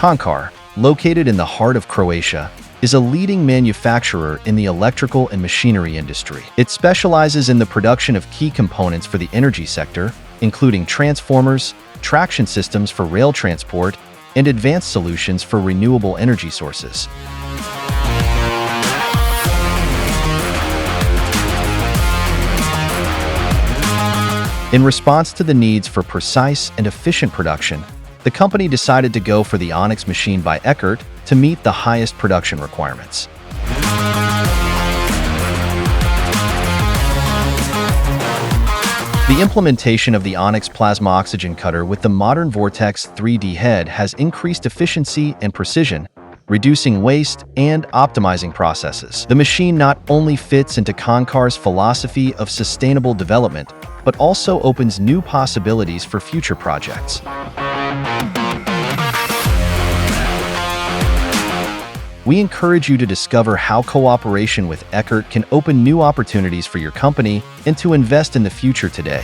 Koncar, located in the heart of Croatia, is a leading manufacturer in the electrical and machinery industry. It specializes in the production of key components for the energy sector, including transformers, traction systems for rail transport, and advanced solutions for renewable energy sources. In response to the needs for precise and efficient production, the company decided to go for the Onyx machine by Eckert to meet the highest production requirements. The implementation of the Onyx plasma oxygen cutter with the modern Vortex 3D head has increased efficiency and precision, reducing waste and optimizing processes. The machine not only fits into Koncar's philosophy of sustainable development, but also opens new possibilities for future projects. We encourage you to discover how cooperation with Eckert can open new opportunities for your company and to invest in the future today.